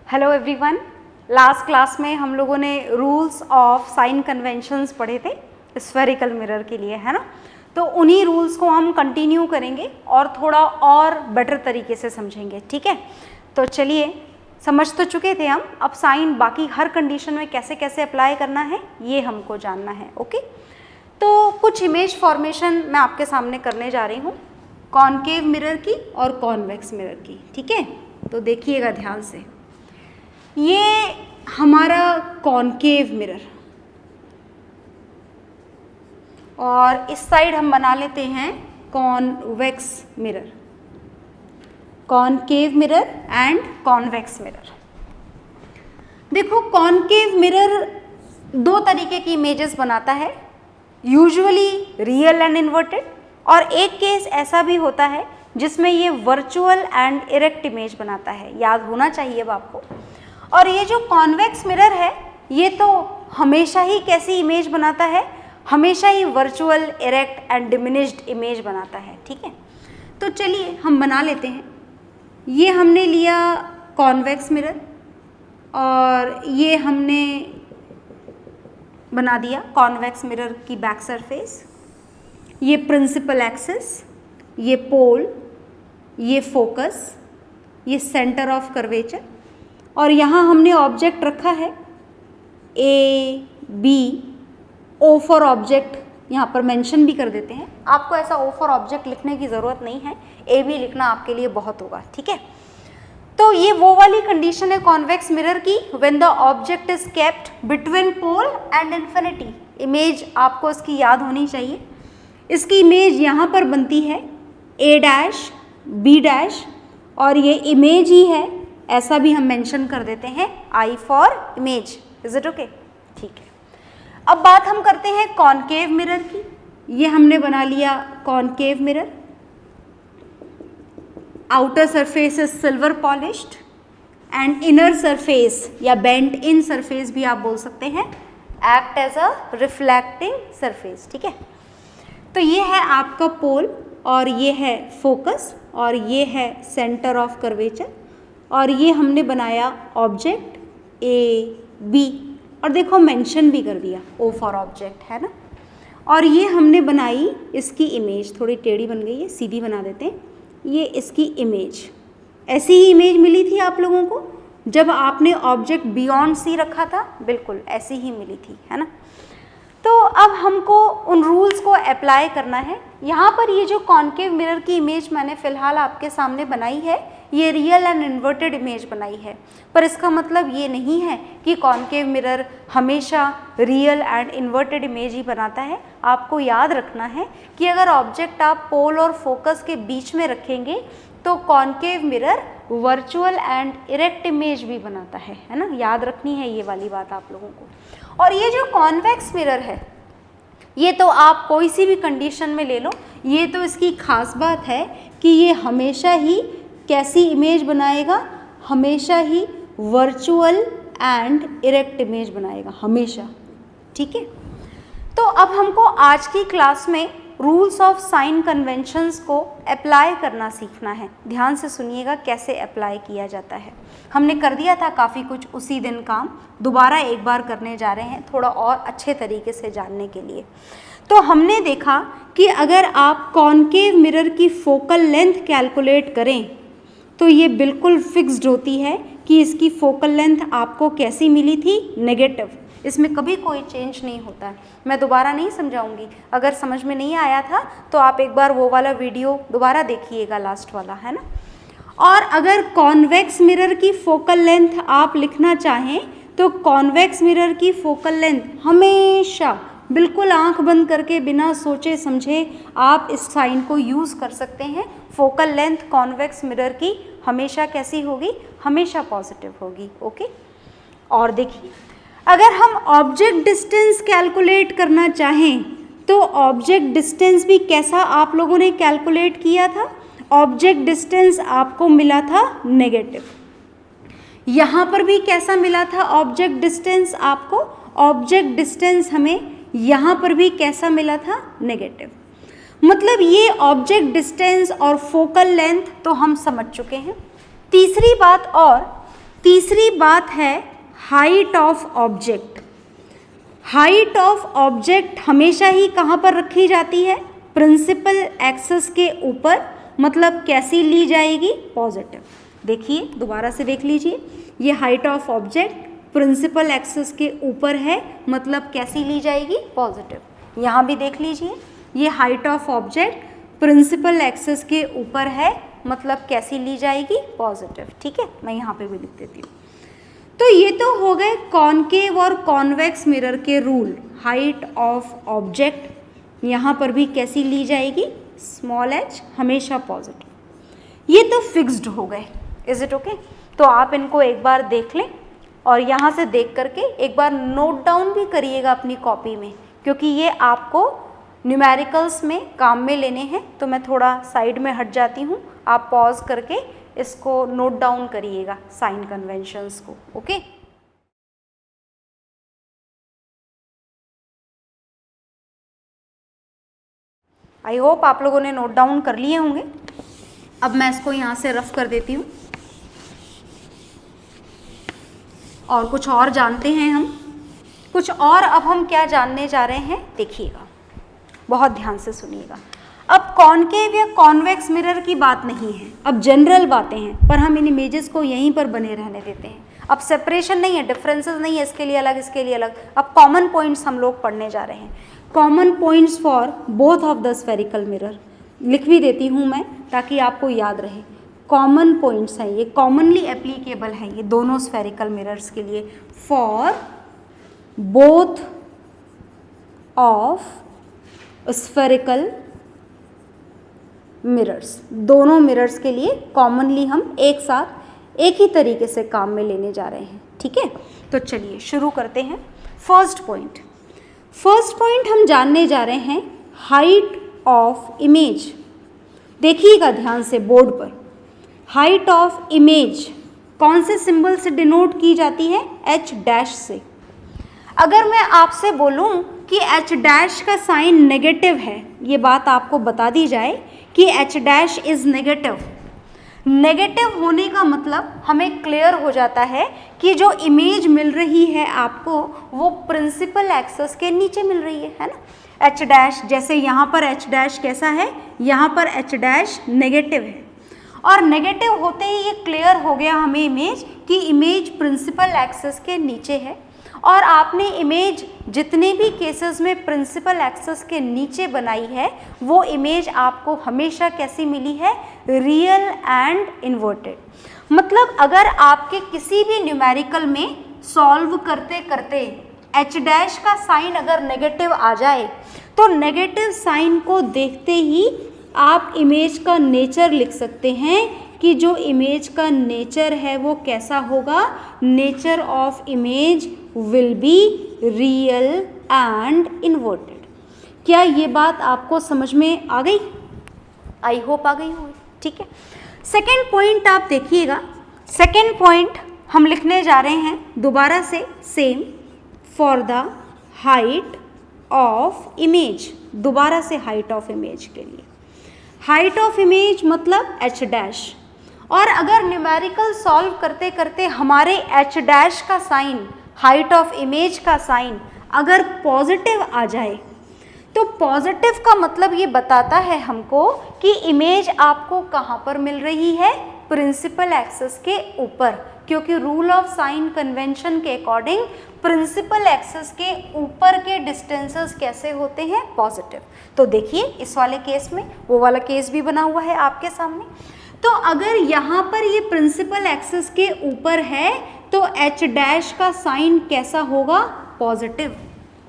Hello everyone. Last class में हम लोगों ने रूल्स ऑफ साइन कन्वेंशंस पढ़े थे स्फेरिकल मिरर के लिए, है ना। तो उन्हीं रूल्स को हम कंटिन्यू करेंगे और थोड़ा और बेटर तरीके से समझेंगे, ठीक है। तो चलिए, समझ तो चुके थे हम, अब साइन बाकी हर कंडीशन में कैसे कैसे अप्लाई करना है ये हमको जानना है। ओके, तो कुछ इमेज फॉर्मेशन मैं आपके सामने करने जा रही हूँ, कॉनकेव मिरर की और कॉन्वेक्स मिरर की, ठीक है। तो देखिएगा ध्यान से, ये हमारा कॉनकेव मिरर और इस साइड हम बना लेते हैं convex mirror, concave mirror and convex mirror. देखो, कॉनकेव मिरर दो तरीके की इमेजेस बनाता है, यूजुअली रियल एंड इन्वर्टेड, और एक केस ऐसा भी होता है जिसमें ये वर्चुअल एंड इरेक्ट इमेज बनाता है, याद होना चाहिए अब आपको। और ये जो कॉन्वेक्स मिरर है ये तो हमेशा ही कैसी इमेज बनाता है, हमेशा ही virtual, erect and diminished image बनाता है, ठीक है। तो चलिए हम बना लेते हैं। ये हमने लिया कॉन्वेक्स मिरर और ये हमने बना दिया कॉन्वेक्स मिरर की बैक सरफेस, ये प्रिंसिपल एक्सिस, ये पोल, ये फोकस, ये सेंटर ऑफ कर्वेचर, और यहाँ हमने ऑब्जेक्ट रखा है A B, O for object यहाँ पर मेंशन भी कर देते हैं। आपको ऐसा ओ फॉर ऑब्जेक्ट लिखने की ज़रूरत नहीं है, ए बी लिखना आपके लिए बहुत होगा, ठीक है। तो ये वो वाली कंडीशन है कॉन्वेक्स मिरर की, when the object is kept between pole and infinity. Image आपको इसकी याद होनी चाहिए। इसकी इमेज यहाँ पर बनती है ए डैश बी डैश, और ये इमेज ही है, ऐसा भी हम मेंशन कर देते हैं I for image. Is it okay? ठीक है। अब बात हम करते हैं कॉनकेव मिरर की। ये हमने बना लिया concave mirror, outer surface is silver polished and inner surface या बेंट इन सरफेस भी आप बोल सकते हैं, act as a reflecting surface, ठीक है। तो ये है आपका पोल और ये है फोकस और ये है सेंटर ऑफ कर्वेचर, और ये हमने बनाया ऑब्जेक्ट ए बी, और देखो मेंशन भी कर दिया ओ फॉर ऑब्जेक्ट, है ना। और ये हमने बनाई इसकी इमेज, थोड़ी टेढ़ी बन गई है, सीधी बना देते हैं। ये इसकी इमेज, ऐसी ही इमेज मिली थी आप लोगों को जब आपने ऑब्जेक्ट बियॉन्ड सी रखा था, बिल्कुल ऐसी ही मिली थी, है ना। तो अब हमको उन रूल्स को अप्लाई करना है। यहाँ पर ये जो कॉनकेव मिरर की इमेज मैंने फ़िलहाल आपके सामने बनाई है, ये रियल एंड इन्वर्टेड इमेज बनाई है, पर इसका मतलब ये नहीं है कि कॉनकेव मिरर हमेशा रियल एंड इन्वर्टेड इमेज ही बनाता है। आपको याद रखना है कि अगर ऑब्जेक्ट आप पोल और फोकस के बीच में रखेंगे तो concave mirror virtual and erect image भी बनाता है ना। याद रखनी है ये वाली बात आप लोगों को। और ये जो कॉन्वेक्स मिरर है ये तो आप कोई सी भी कंडीशन में ले लो, ये तो इसकी खास बात है कि ये हमेशा ही कैसी इमेज बनाएगा, हमेशा ही वर्चुअल एंड इरेक्ट इमेज बनाएगा, हमेशा, ठीक है। तो अब हमको आज की क्लास में रूल्स ऑफ साइन कन्वेंशंस को अप्लाई करना सीखना है। ध्यान से सुनिएगा कैसे अप्लाई किया जाता है। हमने कर दिया था काफ़ी कुछ उसी दिन काम, दोबारा एक बार करने जा रहे हैं थोड़ा और अच्छे तरीके से जानने के लिए। तो हमने देखा कि अगर आप कॉनकेव मिरर की फोकल लेंथ कैलकुलेट करें तो ये बिल्कुल फिक्स्ड होती है कि इसकी फोकल लेंथ आपको कैसी मिली थी, नेगेटिव। इसमें कभी कोई चेंज नहीं होता है। मैं दोबारा नहीं समझाऊंगी, अगर समझ में नहीं आया था तो आप एक बार वो वाला वीडियो दोबारा देखिएगा, लास्ट वाला, है ना। और अगर कॉन्वेक्स मिरर की फोकल लेंथ आप लिखना चाहें तो कॉन्वेक्स मिरर की फोकल लेंथ हमेशा बिल्कुल आंख बंद करके बिना सोचे समझे आप इस साइन को यूज़ कर सकते हैं। फोकल लेंथ कॉन्वेक्स मिरर की हमेशा कैसी होगी, हमेशा पॉजिटिव होगी, ओके। और देखिए, अगर हम ऑब्जेक्ट डिस्टेंस कैलकुलेट करना चाहें तो ऑब्जेक्ट डिस्टेंस भी कैसा आप लोगों ने कैलकुलेट किया था, ऑब्जेक्ट डिस्टेंस आपको मिला था नेगेटिव। यहाँ पर भी कैसा मिला था ऑब्जेक्ट डिस्टेंस आपको, ऑब्जेक्ट डिस्टेंस हमें यहाँ पर भी कैसा मिला था, नेगेटिव। मतलब ये ऑब्जेक्ट डिस्टेंस और फोकल लेंथ तो हम समझ चुके हैं। तीसरी बात और तीसरी बात है height of object. Height of object हमेशा ही कहाँ पर रखी जाती है? प्रिंसिपल एक्सिस के ऊपर, मतलब कैसी ली जाएगी? पॉजिटिव। देखिए दोबारा से देख लीजिए, ये height of object principal axis के ऊपर है, मतलब कैसी ली जाएगी? पॉजिटिव। यहाँ भी देख लीजिए, ये height of object principal axis के ऊपर है, मतलब कैसी ली जाएगी? पॉजिटिव। ठीक है, मैं यहाँ पे भी लिख देती हूँ। तो ये तो हो गए कॉनकेव और कॉन्वेक्स मिरर के रूल। हाइट ऑफ ऑब्जेक्ट यहाँ पर भी कैसी ली जाएगी? स्मॉल h, हमेशा पॉजिटिव। ये तो फिक्स्ड हो गए। Is it okay? तो आप इनको एक बार देख लें और यहाँ से देख करके एक बार नोट डाउन भी करिएगा अपनी कॉपी में, क्योंकि ये आपको न्यूमेरिकल्स में काम में लेने हैं। तो मैं थोड़ा साइड में हट जाती हूँ, आप पॉज करके इसको नोट डाउन करिएगा, साइन कन्वेंशंस को। ओके, आई होप आप लोगों ने नोट डाउन कर लिए होंगे। अब मैं इसको यहाँ से रफ कर देती हूँ और कुछ और जानते हैं हम। कुछ और अब हम क्या जानने जा रहे हैं, देखिएगा, बहुत ध्यान से सुनिएगा। अब कॉनकेव या कॉन्वेक्स मिरर की बात नहीं है, अब जनरल बातें हैं, पर हम इन इमेजेस को यहीं पर बने रहने देते हैं। अब सेपरेशन नहीं है, डिफरेंसेस नहीं है, इसके लिए अलग, इसके लिए अलग। अब कॉमन पॉइंट्स हम लोग पढ़ने जा रहे हैं। Common points for both of the spherical mirror लिख भी देती हूँ मैं, ताकि आपको याद रहे। कॉमन पॉइंट्स हैं ये, कॉमनली एप्लीकेबल हैं ये दोनों स्फेरिकल मिरर्स के लिए। For both of spherical mirrors, दोनों मिरर्स के लिए कॉमनली हम एक साथ एक ही तरीके से काम में लेने जा रहे हैं। ठीक है, तो चलिए शुरू करते हैं। फर्स्ट पॉइंट हम जानने जा रहे हैं हाइट ऑफ इमेज। देखिएगा ध्यान से बोर्ड पर, हाइट ऑफ इमेज कौन से सिंबल से डिनोट की जाती है? H डैश से। अगर मैं आपसे बोलूं कि H डैश का साइन नेगेटिव है, ये बात आपको बता दी जाए कि H dash is negative, negative होने का मतलब हमें क्लियर हो जाता है कि जो इमेज मिल रही है आपको वो प्रिंसिपल एक्सिस के नीचे मिल रही है ना। H डैश, जैसे यहाँ पर H डैश कैसा है, यहाँ पर H डैश नेगेटिव है, और नेगेटिव होते ही ये क्लियर हो गया हमें इमेज कि इमेज प्रिंसिपल एक्सिस के नीचे है। और आपने इमेज जितने भी केसेस में प्रिंसिपल एक्सिस के नीचे बनाई है, वो इमेज आपको हमेशा कैसी मिली है? Real and inverted. मतलब अगर आपके किसी भी न्यूमेरिकल में सॉल्व करते करते H डैश का साइन अगर नेगेटिव आ जाए, तो नेगेटिव साइन को देखते ही आप इमेज का नेचर लिख सकते हैं कि जो इमेज का नेचर है वो कैसा होगा? Nature of image will be real and inverted. क्या ये बात आपको समझ में आ गई? आई होप आ गई होगी। ठीक है, सेकेंड पॉइंट आप देखिएगा। सेकेंड पॉइंट हम लिखने जा रहे हैं दोबारा से same, for the height of image. दोबारा से हाइट ऑफ इमेज के लिए, हाइट ऑफ इमेज मतलब H डैश। और अगर न्यूमेरिकल सॉल्व करते करते हमारे H डैश का साइन, हाइट ऑफ इमेज का साइन अगर पॉजिटिव आ जाए, तो पॉजिटिव का मतलब ये बताता है हमको कि इमेज आपको कहाँ पर मिल रही है? प्रिंसिपल एक्सिस के ऊपर, क्योंकि रूल ऑफ साइन कन्वेंशन के अकॉर्डिंग प्रिंसिपल एक्सिस के ऊपर के डिस्टेंसेस कैसे होते हैं? पॉजिटिव। तो देखिए इस वाले केस में, वो वाला केस भी बना हुआ है आपके सामने। तो अगर यहाँ पर ये प्रिंसिपल एक्सिस के ऊपर है तो H डैश का साइन कैसा होगा? पॉजिटिव।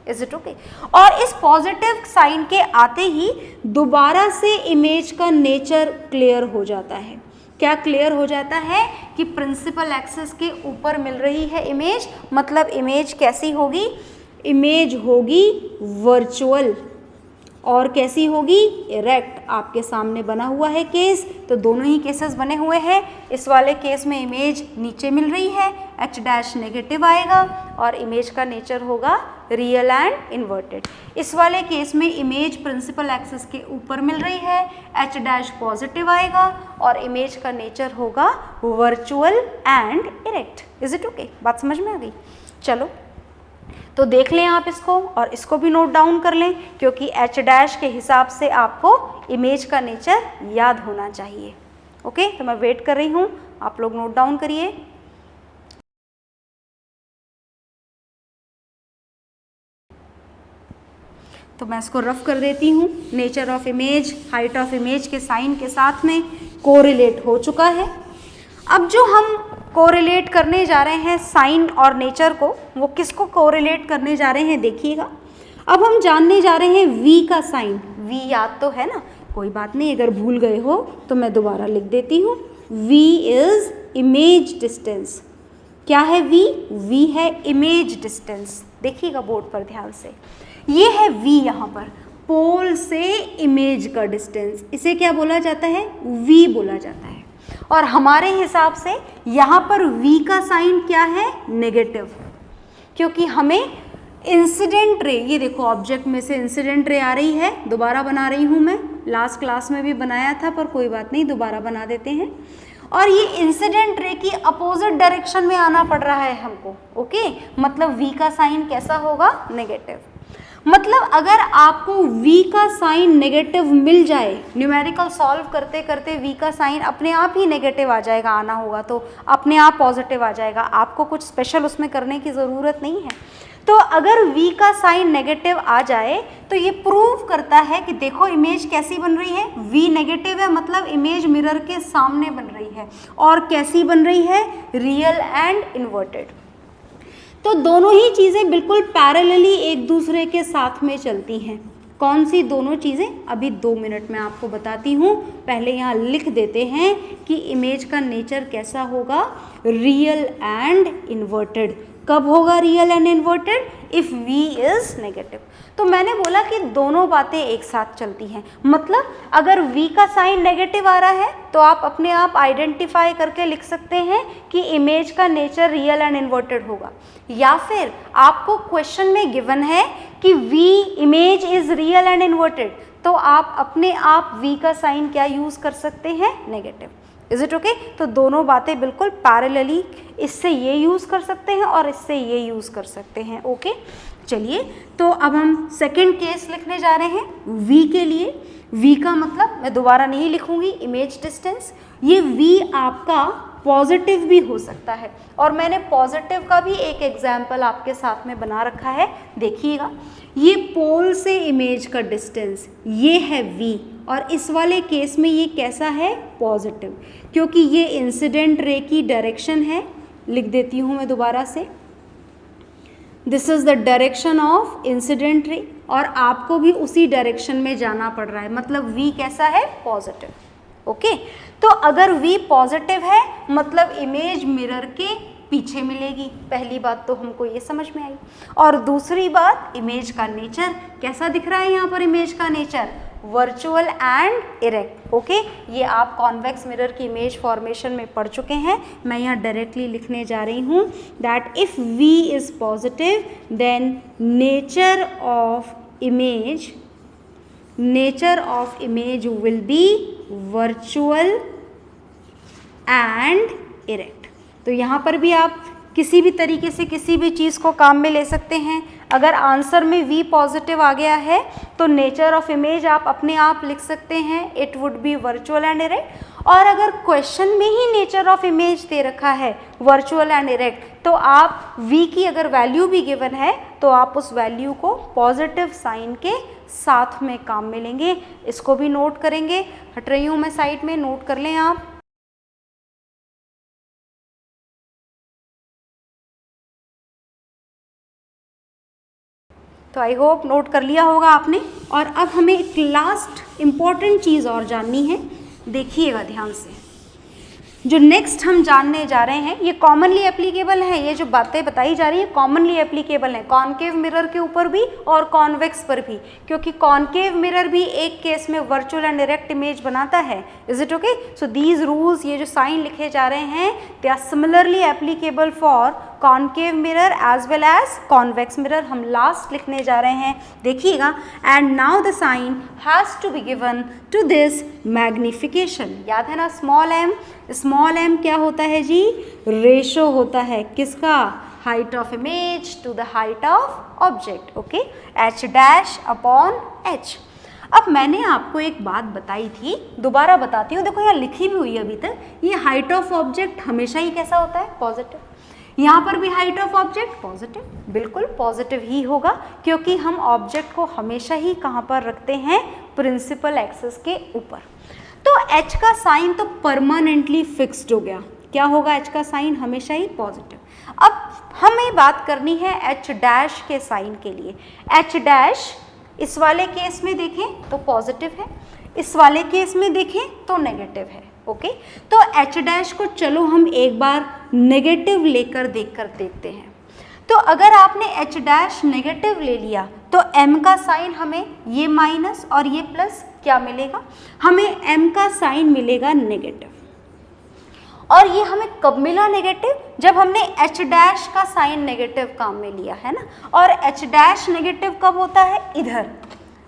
Is it okay? और इस पॉजिटिव साइन के आते ही दोबारा से इमेज का नेचर क्लियर हो जाता है। क्या क्लियर हो जाता है? कि प्रिंसिपल एक्सिस के ऊपर मिल रही है इमेज, मतलब इमेज कैसी होगी? इमेज होगी वर्चुअल। और कैसी होगी, इरेक्ट। आपके सामने बना हुआ है केस, तो दोनों ही केसेस बने हुए हैं। इस वाले केस में इमेज नीचे मिल रही है, H डैश नेगेटिव आएगा और इमेज का नेचर होगा रियल एंड इन्वर्टेड। इस वाले केस में इमेज प्रिंसिपल एक्सिस के ऊपर मिल रही है, H डैश पॉजिटिव आएगा और इमेज का नेचर होगा virtual and erect. Is it okay? बात समझ में आ गई? चलो तो देख लें आप इसको और इसको भी नोट डाउन कर लें, क्योंकि H डैश के हिसाब से आपको इमेज का नेचर याद होना चाहिए। ओके, तो मैं वेट कर रही हूँ, आप लोग नोट डाउन करिए। तो मैं इसको रफ कर देती हूँ। Nature of image height of image के साइन के साथ में कोरिलेट हो चुका है। अब जो हम कोरिलेट करने जा रहे हैं साइन और नेचर को, वो किसको कोरिलेट करने जा रहे हैं देखिएगा। अब हम जानने जा रहे हैं v का साइन। v याद तो है ना, कोई बात नहीं, अगर भूल गए हो तो मैं दोबारा लिख देती हूँ। v is image distance. क्या है v? v है इमेज डिस्टेंस। देखिएगा बोर्ड पर ध्यान से, ये है v यहाँ पर, पोल से इमेज का डिस्टेंस, इसे क्या बोला जाता है? v बोला जाता है। और हमारे हिसाब से यहाँ पर v का साइन क्या है? नेगेटिव, क्योंकि हमें इंसिडेंट रे, ये देखो ऑब्जेक्ट में से इंसिडेंट रे आ रही है। दोबारा बना रही हूँ मैं, लास्ट क्लास में भी बनाया था पर कोई बात नहीं, दोबारा बना देते हैं। और ये इंसिडेंट रे की अपोजिट डायरेक्शन में आना पड़ रहा है हमको। ओके, मतलब v का साइन कैसा होगा? नेगेटिव। मतलब अगर आपको v का साइन नेगेटिव मिल जाए, न्यूमेरिकल सॉल्व करते करते v का साइन अपने आप ही नेगेटिव आ जाएगा, आना होगा तो अपने आप पॉजिटिव आ जाएगा, आपको कुछ स्पेशल उसमें करने की ज़रूरत नहीं है। तो अगर v का साइन नेगेटिव आ जाए तो ये प्रूव करता है कि देखो इमेज कैसी बन रही है, v नेगेटिव है मतलब इमेज मिरर के सामने बन रही है। और कैसी बन रही है? Real and inverted. तो दोनों ही चीज़ें बिल्कुल पैरेलली एक दूसरे के साथ में चलती हैं। कौन सी दोनों चीज़ें? अभी 2 मिनट में आपको बताती हूँ। पहले यहाँ लिख देते हैं कि इमेज का नेचर कैसा होगा? Real and inverted. कब होगा real and inverted? If v is negative. तो मैंने बोला कि दोनों बातें एक साथ चलती हैं। मतलब अगर v का साइन नेगेटिव आ रहा है तो आप अपने आप आइडेंटिफाई करके लिख सकते हैं कि इमेज का नेचर रियल एंड इन्वर्टेड होगा। या फिर आपको क्वेश्चन में गिवन है कि v image is real and inverted, तो आप अपने आप v का साइन क्या यूज़ कर सकते हैं? नेगेटिव। Is it okay? तो दोनों बातें बिल्कुल पैरेलली, इससे ये यूज़ कर सकते हैं और इससे ये यूज़ कर सकते हैं। ओके, चलिए तो अब हम सेकंड केस लिखने जा रहे हैं v के लिए। v का मतलब मैं दोबारा नहीं लिखूंगी, इमेज डिस्टेंस। ये v आपका पॉजिटिव भी हो सकता है और मैंने पॉजिटिव का भी एक एग्जाम्पल आपके साथ में बना रखा है, देखिएगा। ये पोल से इमेज का डिस्टेंस, ये है v और इस वाले केस में ये कैसा है? पॉजिटिव, क्योंकि ये इंसिडेंट रे की डायरेक्शन है। लिख देती हूँ मैं दोबारा से, this is the direction of incident ray और आपको भी उसी डायरेक्शन में जाना पड़ रहा है, मतलब v कैसा है? पॉजिटिव। ओके, तो अगर v पॉजिटिव है मतलब इमेज मिरर के पीछे मिलेगी। पहली बात तो हमको ये समझ में आई। और दूसरी बात, इमेज का नेचर कैसा दिख रहा है यहाँ पर? इमेज का nature virtual and erect. Okay, ये आप कॉन्वेक्स मिरर की इमेज फॉर्मेशन में पढ़ चुके हैं। मैं यहाँ डायरेक्टली लिखने जा रही हूँ that if v is positive then nature of image will be virtual and erect. तो यहाँ पर भी आप किसी भी तरीके से किसी भी चीज़ को काम में ले सकते हैं। अगर आंसर में v पॉजिटिव आ गया है तो नेचर ऑफ इमेज आप अपने आप लिख सकते हैं, it would be virtual and erect. और अगर क्वेश्चन में ही नेचर ऑफ इमेज दे रखा है वर्चुअल एंड इरेक्ट, तो आप v की अगर वैल्यू भी गिवन है तो आप उस वैल्यू को पॉजिटिव साइन के साथ में काम में लेंगे। इसको भी नोट करेंगे, हट रही हूँ मैं साइड में, नोट कर लें आप। तो आई होप नोट कर लिया होगा आपने। और अब हमें एक लास्ट इम्पॉर्टेंट चीज़ और जाननी है, देखिएगा ध्यान से। जो नेक्स्ट हम जानने जा रहे हैं ये कॉमनली एप्लीकेबल है, ये जो बातें बताई जा रही है कॉमनली एप्लीकेबल है कॉनकेव मिरर के ऊपर भी और कॉन्वेक्स पर भी, क्योंकि कॉनकेव मिरर भी एक केस में वर्चुअल एंड डायरेक्ट इमेज बनाता है। Is it okay? So these rules, ये जो साइन लिखे जा रहे हैं, they are similarly applicable for concave mirror as well as convex mirror. हम लास्ट लिखने जा रहे हैं, देखिएगा। And now the sign has to be given to this magnification. याद है ना, स्मॉल एम, स्मॉल एम क्या होता है जी? रेशो होता है किसका? Height of image to the height of object. Okay, H dash upon H. अब मैंने आपको एक बात बताई थी, दोबारा बताती हूँ, देखो यहाँ लिखी भी हुई है अभी तक, ये हाइट ऑफ ऑब्जेक्ट हमेशा ही कैसा होता है? पॉजिटिव। यहाँ पर भी हाइट ऑफ ऑब्जेक्ट पॉजिटिव, बिल्कुल पॉजिटिव ही होगा, क्योंकि हम ऑब्जेक्ट को हमेशा ही कहाँ पर रखते हैं? प्रिंसिपल एक्सिस के ऊपर। तो h का साइन तो परमानेंटली फिक्स्ड हो गया। क्या होगा? h का साइन हमेशा ही पॉजिटिव। अब हमें बात करनी है h डैश के साइन के लिए। h डैश इस वाले केस में देखें तो पॉजिटिव है, इस वाले केस में देखें तो नेगेटिव है। ओके, तो h डैश को चलो हम एक बार नेगेटिव लेकर देखते हैं। तो अगर आपने h डैश नेगेटिव ले लिया तो m का साइन हमें ये माइनस और ये प्लस क्या मिलेगा? हमें m का साइन मिलेगा नेगेटिव। और ये हमें कब मिला नेगेटिव? जब हमने h डैश का साइन नेगेटिव काम में लिया है ना। और h डैश नेगेटिव कब होता है? इधर,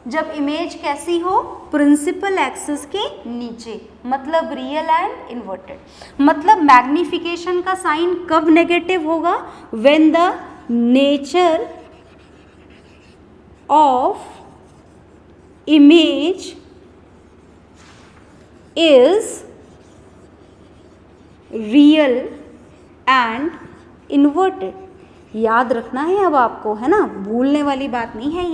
जब इमेज कैसी हो? प्रिंसिपल एक्सिस के नीचे, मतलब रियल एंड इन्वर्टेड। मतलब मैग्निफिकेशन का साइन कब नेगेटिव होगा? When the nature of image is real and inverted. याद रखना है अब आपको, है ना, भूलने वाली बात नहीं है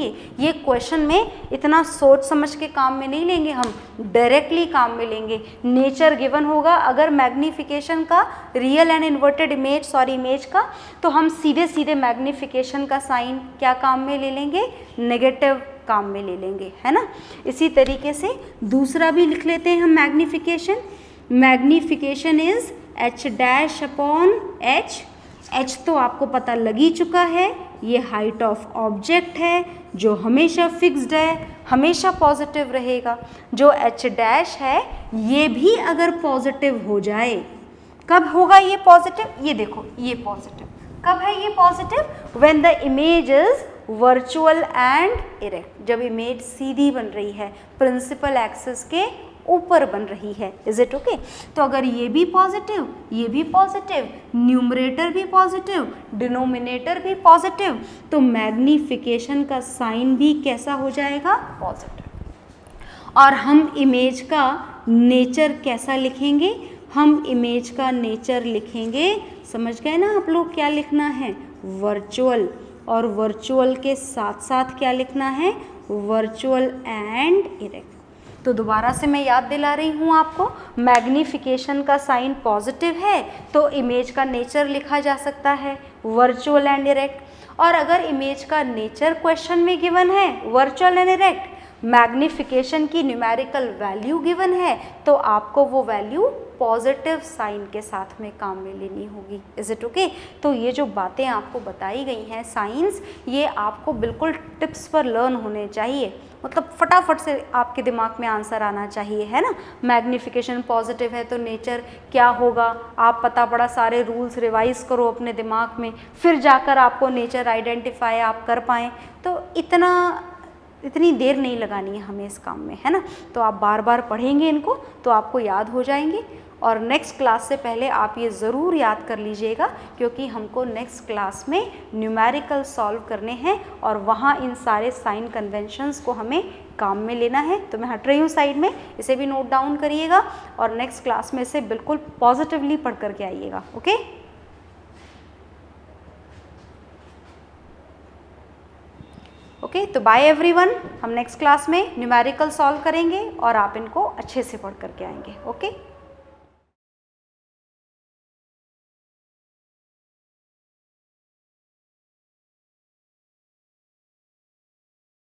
ये क्वेश्चन में इतना सोच समझ के काम में नहीं लेंगे, हम डायरेक्टली काम में लेंगे। नेचर गिवन होगा अगर मैग्निफिकेशन का, real and inverted image, image का, तो हम सीधे सीधे मैग्निफिकेशन का साइन क्या काम में ले लेंगे? नेगेटिव काम में ले लेंगे, है ना। इसी तरीके से दूसरा भी लिख लेते हैं हम magnification. Magnification is h dash upon h। h तो आपको पता लग ही चुका है, ये हाइट ऑफ ऑब्जेक्ट है जो हमेशा फिक्स्ड है, हमेशा पॉजिटिव रहेगा। जो h डैश है ये भी अगर पॉजिटिव हो जाए, कब होगा ये पॉजिटिव? ये देखो, ये पॉजिटिव कब है? ये positive when the image is virtual and erect, जब इमेज सीधी बन रही है, प्रिंसिपल एक्सिस के ऊपर बन रही है। Is it okay? तो अगर ये भी पॉजिटिव, ये भी पॉजिटिव, न्यूमरेटर भी पॉजिटिव, डिनोमिनेटर भी पॉजिटिव, तो मैग्निफिकेशन का साइन भी कैसा हो जाएगा? पॉजिटिव। और हम इमेज का नेचर कैसा लिखेंगे? हम इमेज का नेचर लिखेंगे, समझ गए ना आप लोग क्या लिखना है? वर्चुअल। और वर्चुअल के साथ साथ क्या लिखना है? Virtual and erect. तो दोबारा से मैं याद दिला रही हूँ आपको, मैग्निफिकेशन का साइन पॉजिटिव है तो इमेज का नेचर लिखा जा सकता है वर्चुअल एंड इरेक्ट। और अगर इमेज का नेचर क्वेश्चन में गिवन है वर्चुअल एंड इरेक्ट, मैग्निफिकेशन की न्यूमेरिकल वैल्यू गिवन है, तो आपको वो वैल्यू पॉजिटिव साइन के साथ में काम में लेनी होगी। Is it okay? तो ये जो बातें आपको बताई गई हैं साइंस, ये आपको बिल्कुल टिप्स पर लर्न होने चाहिए, मतलब फटाफट से आपके दिमाग में आंसर आना चाहिए, है ना। मैग्निफिकेशन पॉजिटिव है तो नेचर क्या होगा? आप पता पड़ा सारे रूल्स रिवाइज करो अपने दिमाग में, फिर जाकर आपको नेचर आइडेंटिफाई आप कर पाएँ। तो इतनी देर नहीं लगानी है हमें इस काम में, है ना। तो आप बार बार पढ़ेंगे इनको तो आपको याद हो जाएंगे। और नेक्स्ट क्लास से पहले आप ये ज़रूर याद कर लीजिएगा, क्योंकि हमको नेक्स्ट क्लास में न्यूमेरिकल सॉल्व करने हैं और वहाँ इन सारे साइन कन्वेंशंस को हमें काम में लेना है। तो मैं हट रही हूँ साइड में, इसे भी नोट डाउन करिएगा और नेक्स्ट क्लास में इसे बिल्कुल पॉजिटिवली पढ़ करके आइएगा। ओके, ओके, तो बाय एवरीवन। हम नेक्स्ट क्लास में न्यूमेरिकल सॉल्व करेंगे और आप इनको अच्छे से पढ़ करके आएंगे। ओके।